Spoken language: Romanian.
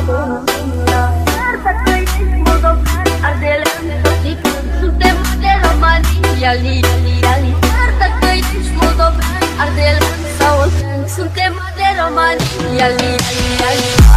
România. Chiar dacă ești moldovean, ardelean sau țigan, suntem de România, li. Chiar dacă ești moldovean, ardelean sau țigan, suntem de România, li.